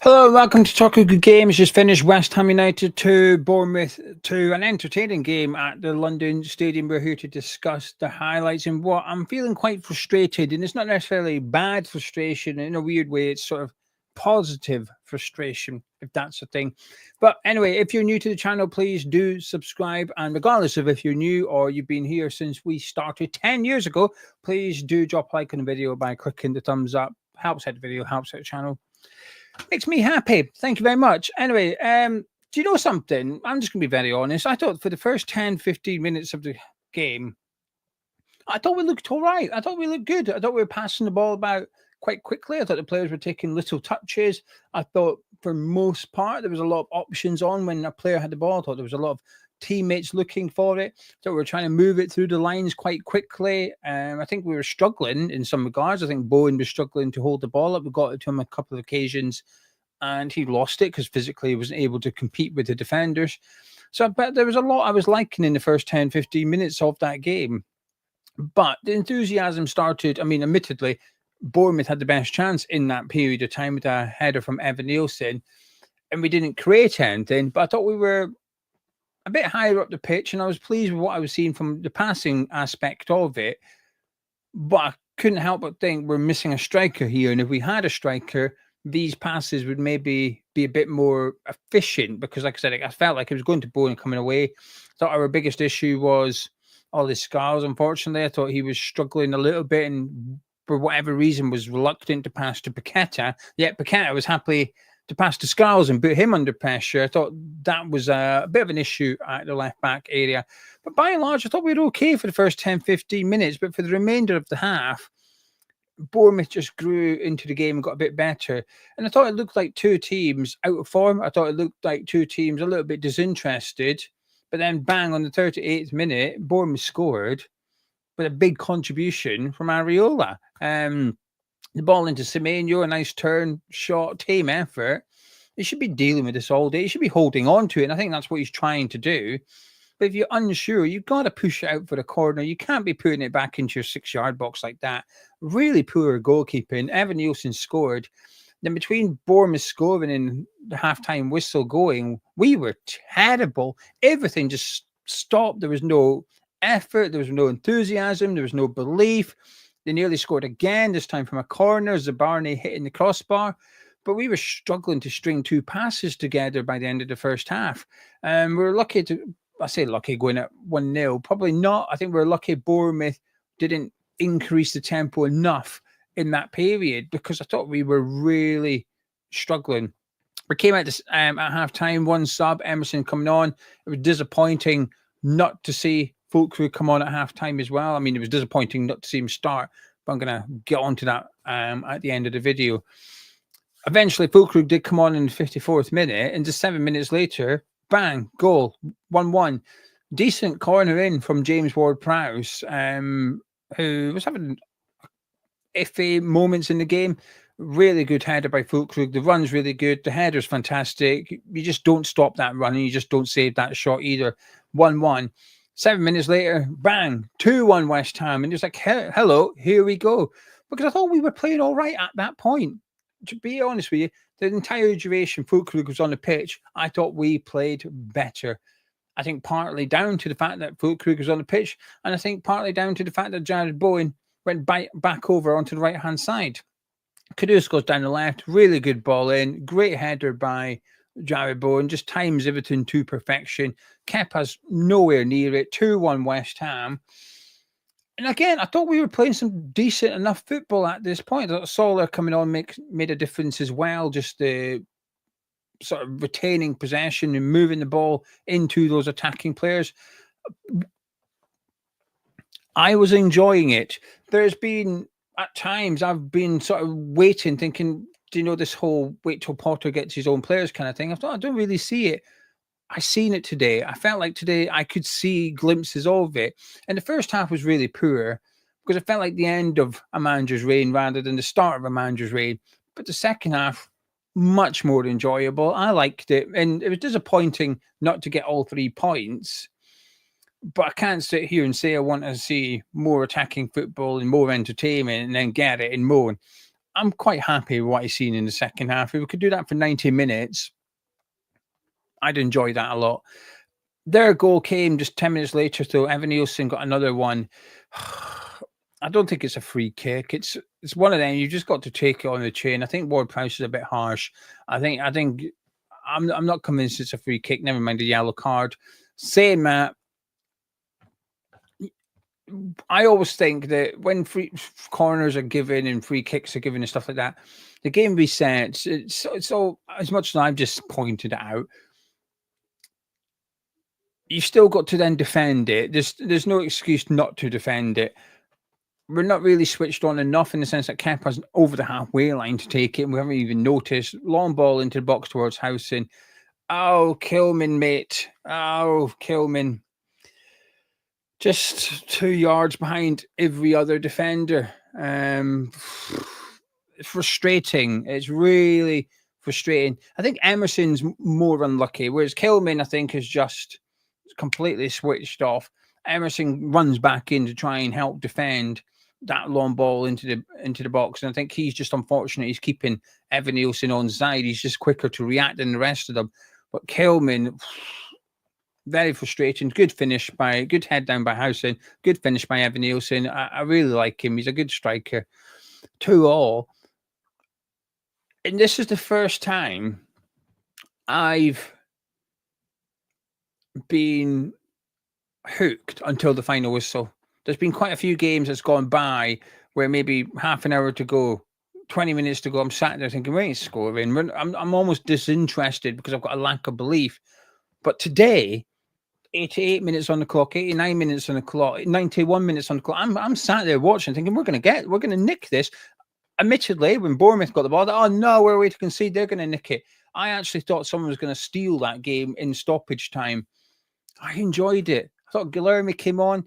Hello, welcome to Talk of Good Games. Just finished West Ham United 2, Bournemouth 2, an entertaining game at the London Stadium. We're here to discuss the highlights and what I'm feeling quite frustrated, and it's not necessarily bad frustration in a weird way. It's sort of positive frustration, if that's a thing. But anyway, if you're new to the channel, please do subscribe. And regardless of if you're new or you've been here since we started 10 years ago, please do drop a like on the video by clicking the thumbs up. Helps out the video, helps out the channel. Makes me happy. Thank you very much. Anyway, do you know something? I'm just going to be very honest. I thought for the first 10, 15 minutes of the game, I thought we looked all right. I thought we looked good. I thought we were passing the ball about quite quickly. I thought the players were taking little touches. I thought for most part, there was a lot of options on when a player had the ball. I thought there was a lot of teammates looking for it. So we were trying to move it through the lines quite quickly. I think we were struggling in some regards. I think Bowen was struggling to hold the ball up. We got it to him a couple of occasions and he lost it because physically he wasn't able to compete with the defenders. So but there was a lot I was liking in the first 10, 15 minutes of that game. But the enthusiasm started, I mean, admittedly, Bournemouth had the best chance in that period of time with a header from Evanilson, and we didn't create anything. But I thought we were a bit higher up the pitch, and I was pleased with what I was seeing from the passing aspect of it. But I couldn't help but think we're missing a striker here. And if we had a striker, these passes would maybe be a bit more efficient because, like I said, I felt like it was going to Bowen coming away. I thought our biggest issue was all his scars, unfortunately. I thought he was struggling a little bit and for whatever reason was reluctant to pass to Paqueta. Yet Paqueta was happy to pass to Scarles and put him under pressure. I thought that was a bit of an issue at the left-back area. But by and large, I thought we were okay for the first 10, 15 minutes. But for the remainder of the half, Bournemouth just grew into the game and got a bit better. And I thought it looked like two teams out of form. I thought it looked like two teams a little bit disinterested. But then bang, on the 38th minute, Bournemouth scored with a big contribution from Areola. The ball into Semenyo, a nice turn, shot, team effort. He should be dealing with this all day. He should be holding on to it. And I think that's what he's trying to do. But if you're unsure, you've got to push it out for the corner. You can't be putting it back into your 6-yard box like that. Really poor goalkeeping. Evanilson scored. Then between Bournemouth scoring and the halftime whistle going, we were terrible. Everything just stopped. There was no effort. There was no enthusiasm. There was no belief. They nearly scored again, this time from a corner. Zabarny hitting the crossbar. But we were struggling to string two passes together by the end of the first half. We were lucky to, I say lucky, going at 1-0. Probably not. I think we were lucky Bournemouth didn't increase the tempo enough in that period because I thought we were really struggling. We came out this, at half-time, one sub, Emerson coming on. It was disappointing not to see Fullkrug come on at half-time as well. I mean, it was disappointing not to see him start, but I'm going to get onto that at the end of the video. Eventually, Fullkrug did come on in the 54th minute, and just 7 minutes later, bang, goal, 1-1. Decent corner in from James Ward-Prowse, who was having iffy moments in the game. Really good header by Fullkrug. The run's really good. The header's fantastic. You just don't stop that run, and you just don't save that shot either. 1-1. 7 minutes later, bang, 2-1 West Ham. And it's like, hello, here we go. Because I thought we were playing all right at that point. To be honest with you, the entire duration Fullkrug was on the pitch, I thought we played better. I think partly down to the fact that Fullkrug was on the pitch, and I think partly down to the fact that Jarrod Bowen went back over onto the right-hand side. Kudus goes down the left, really good ball in, great header by Jarrod Bowen, just times everything to perfection. Kepa's nowhere near it. 2-1 West Ham. And again, I thought we were playing some decent enough football at this point. I thought Solar coming on made a difference as well. Just the sort of retaining possession and moving the ball into those attacking players. I was enjoying it. There's been, at times, I've been sort of waiting, thinking, do you know, this whole wait till Potter gets his own players kind of thing. I thought, I don't really see it. I seen it today. I felt like today I could see glimpses of it. And the first half was really poor because it felt like the end of a manager's reign rather than the start of a manager's reign. But the second half, much more enjoyable. I liked it. And it was disappointing not to get all 3 points. But I can't sit here and say I want to see more attacking football and more entertainment and then get it and more. I'm quite happy with what I've seen in the second half. If we could do that for 90 minutes, I'd enjoy that a lot. Their goal came just 10 minutes later, so Evanilson got another one. I don't think it's a free kick. It's one of them. You just got to take it on the chin. I think Ward Prowse is a bit harsh. I'm not convinced it's a free kick. Never mind the yellow card. Saying that, I always think that when free corners are given and free kicks are given and stuff like that, the game resets. It's all, as much as I've just pointed it out, you still got to then defend it. There's no excuse not to defend it. We're not really switched on enough in the sense that Kepa's over the halfway line to take it, and we haven't even noticed. Long ball into the box towards Howson. Oh, Kilman, mate. Oh, Kilman. Just 2 yards behind every other defender. Frustrating. It's really frustrating. I think Emerson's more unlucky, whereas Kilman, I think, is just completely switched off. Emerson runs back in to try and help defend that long ball into the box, and I think he's just unfortunate. He's keeping Evanilson on side. He's just quicker to react than the rest of them. But Kilman, very frustrating. Good head down by Howson. Good finish by Evanilson. I really like him. He's a good striker. 2-2. And this is the first time I've been hooked until the final whistle. There's been quite a few games that's gone by where maybe half an hour to go, 20 minutes to go, I'm sat there thinking, we ain't scoring. I'm almost disinterested because I've got a lack of belief. But today, 88 minutes on the clock, 89 minutes on the clock, 91 minutes on the clock, I'm sat there watching thinking, we're going to nick this. Admittedly, when Bournemouth got the ball, oh no, we're away to concede, they're going to nick it. I actually thought someone was going to steal that game in stoppage time. I enjoyed it. I thought Guilherme came on.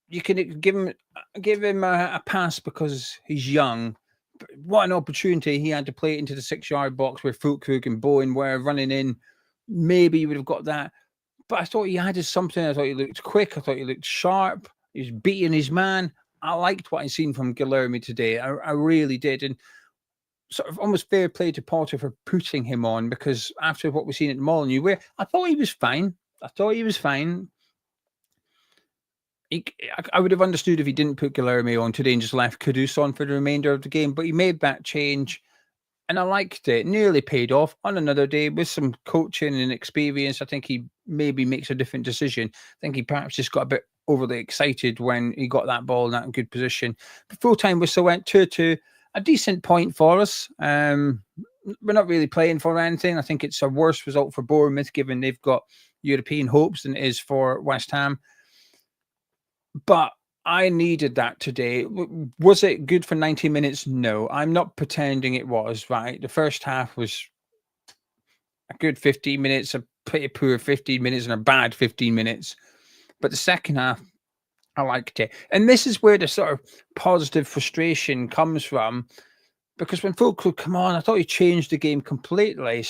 You can give him a pass because he's young. But what an opportunity he had to play it into the 6-yard box where Fullkrug and Bowen were running in. Maybe he would have got that. But I thought he added something. I thought he looked quick. I thought he looked sharp. He was beating his man. I liked what I seen from Guilherme today. I really did. And sort of almost fair play to Potter for putting him on, because after what we've seen at Molineux, I thought he was fine. I would have understood if he didn't put Guilherme on today and just left Kudus on for the remainder of the game, but he made that change and I liked it. Nearly paid off. On another day with some coaching and experience, I think he maybe makes a different decision. I think he perhaps just got a bit overly excited when he got that ball in that good position. The full-time whistle went 2-2. A decent point for us. We're not really playing for anything. I think it's a worse result for Bournemouth, given they've got European hopes, than it is for West Ham. But I needed that today. Was it good for 90 minutes? No, I'm not pretending it was, right? The first half was a good 15 minutes, a pretty poor 15 minutes, and a bad 15 minutes. But the second half, I liked it. And this is where the sort of positive frustration comes from, because when Fullkrug come on, I thought he changed the game completely.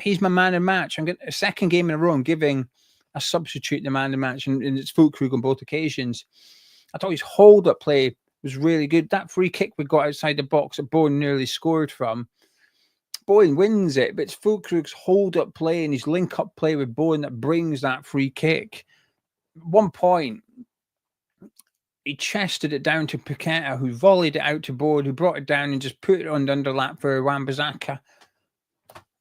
He's my man of match. I'm getting a second game in a row. I'm giving a substitute the man of match, and it's Fullkrug on both occasions. I thought his hold-up play was really good. That free kick we got outside the box that Bowen nearly scored from, Bowen wins it, but it's Fullkrug's hold-up play and his link-up play with Bowen that brings that free kick. At one point, he chested it down to Paqueta, who volleyed it out to Bowen, who brought it down and just put it on the underlap for Wan-Bissaka.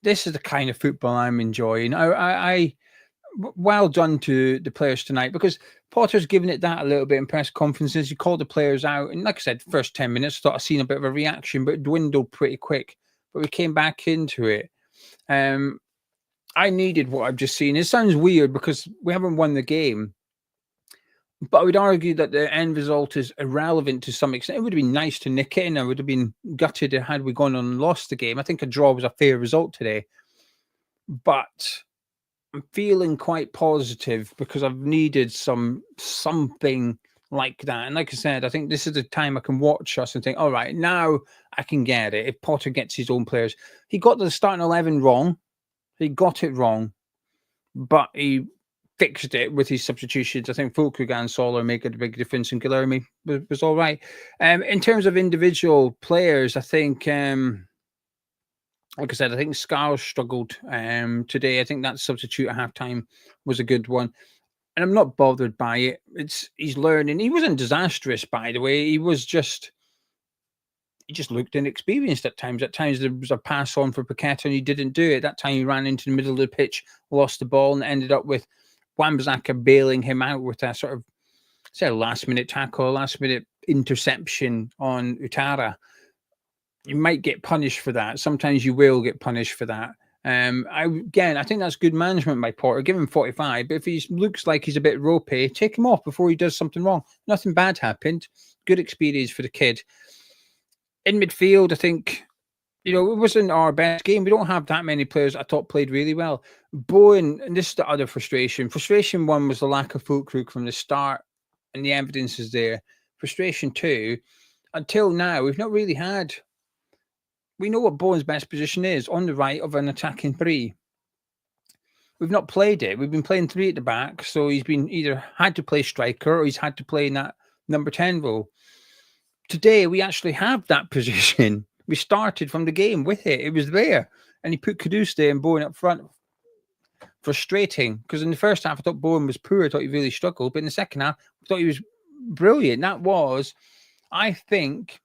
This is the kind of football I'm enjoying. Well done to the players tonight, because Potter's given it that a little bit in press conferences. He called the players out, and like I said, first 10 minutes, thought I'd seen a bit of a reaction, but it dwindled pretty quick. But we came back into it. I needed what I've just seen. It sounds weird because we haven't won the game, but I would argue that the end result is irrelevant to some extent. It would have been nice to nick it, and I would have been gutted had we gone on and lost the game. I think a draw was a fair result today, but I'm feeling quite positive because I've needed something like that. And like I said, I think this is the time I can watch us and think, all right, now I can get it. If Potter gets his own players, he got the starting 11 wrong. He got it wrong, but he fixed it with his substitutions. I think Fullkrug and Solar make a big difference, and Guilherme was all right. In terms of individual players, I think, like I said, I think Scarles struggled today. I think that substitute at halftime was a good one. And I'm not bothered by it. He's learning. He wasn't disastrous, by the way. He just looked inexperienced at times. At times there was a pass on for Paqueta and he didn't do it. That time he ran into the middle of the pitch, lost the ball, and ended up with Wan-Bissaka bailing him out with a sort of, say, a last-minute tackle, last-minute interception on Utara. You might get punished for that. Sometimes you will get punished for that. I think that's good management by Porter. Give him 45, but if he looks like he's a bit ropey, take him off before he does something wrong. Nothing bad happened. Good experience for the kid. In midfield, I think, it wasn't our best game. We don't have that many players that I thought played really well. Bowen, and this is the other frustration. Frustration one was the lack of Fullkrug from the start, and the evidence is there. Frustration two, until now, we've not really had. We know what Bowen's best position is, on the right of an attacking three. We've not played it. We've been playing three at the back, so he's been either had to play striker or he's had to play in that number 10 role. Today, we actually have that position. We started from the game with it. It was there. And he put Caduce and Bowen up front. Frustrating, because in the first half, I thought Bowen was poor. I thought he really struggled. But in the second half, I thought he was brilliant. That was, I think,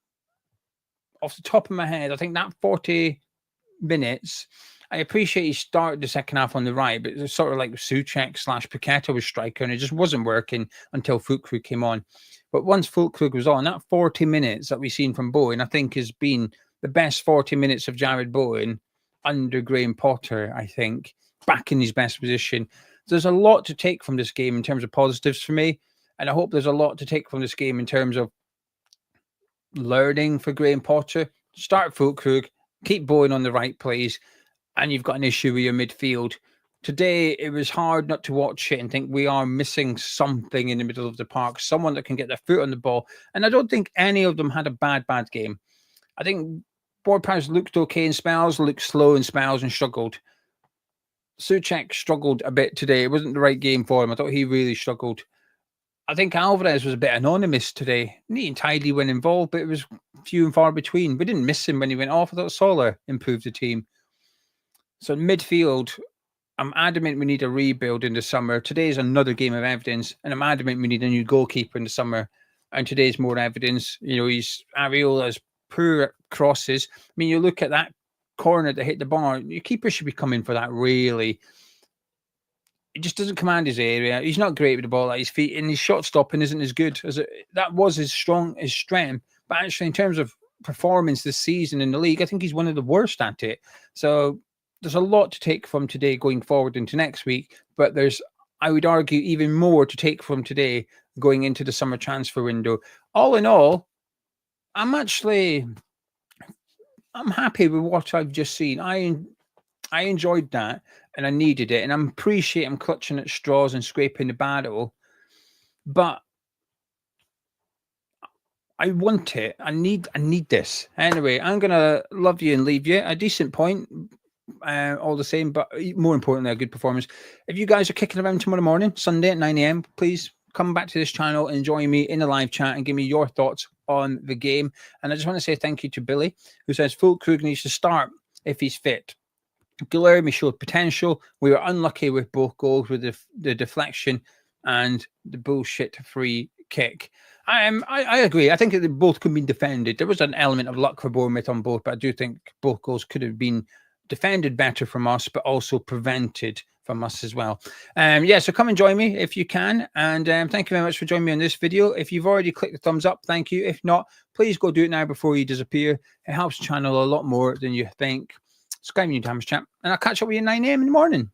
off the top of my head, I think that 40 minutes, I appreciate he started the second half on the right, but it was sort of like Souček/Paqueta was striker, and it just wasn't working until Fullkrug came on. But once Fullkrug was on, that 40 minutes that we've seen from Bowen, I think has been the best 40 minutes of Jarrod Bowen under Graham Potter, I think, back in his best position. There's a lot to take from this game in terms of positives for me, and I hope there's a lot to take from this game in terms of learning for Graham Potter. Start Fullkrug, keep Bowen on the right plays, and you've got an issue with your midfield. Today, it was hard not to watch it and think we are missing something in the middle of the park, someone that can get their foot on the ball. And I don't think any of them had a bad game. I think Ward-Prowse looked okay in spells, looked slow in spells and struggled. Souček struggled a bit today. It wasn't the right game for him. I thought he really struggled. I think Alvarez was a bit anonymous today. Neat and tidy when involved, but it was few and far between. We didn't miss him when he went off. I thought Solar improved the team. So midfield, I'm adamant we need a rebuild in the summer. Today is another game of evidence, and I'm adamant we need a new goalkeeper in the summer. And today's more evidence. Ariola's poor crosses. I mean, you look at that corner that hit the bar. Your keeper should be coming for that, really. He just doesn't command his area. He's not great with the ball at his feet, and his shot stopping isn't as good as that was his strength. But actually, in terms of performance this season in the league, I think he's one of the worst at it. So there's a lot to take from today going forward into next week. But I would argue, even more to take from today going into the summer transfer window. All in all, I'm happy with what I've just seen. I enjoyed that, and I needed it, and I'm clutching at straws and scraping the barrel, but I want it. I need this. Anyway, I'm gonna love you and leave you. A decent point, all the same, but more importantly, a good performance. If you guys are kicking around tomorrow morning, Sunday at 9 a.m, please come back to this channel and join me in a live chat and give me your thoughts on the game. And I just want to say thank you to Billy, who says Fullkrug needs to start if he's fit. Guilherme showed potential. We were unlucky with both goals, with the deflection and the bullshit free kick. I agree. I think they both could be defended. There was an element of luck for Bournemouth on both, but I do think both goals could have been defended better from us, but also prevented from us as well. So come and join me if you can. And thank you very much for joining me on this video. If you've already clicked the thumbs up, thank you. If not, please go do it now before you disappear. It helps the channel a lot more than you think. Subscribe to Hammers Chat, and I'll catch up with you at 9 a.m. in the morning.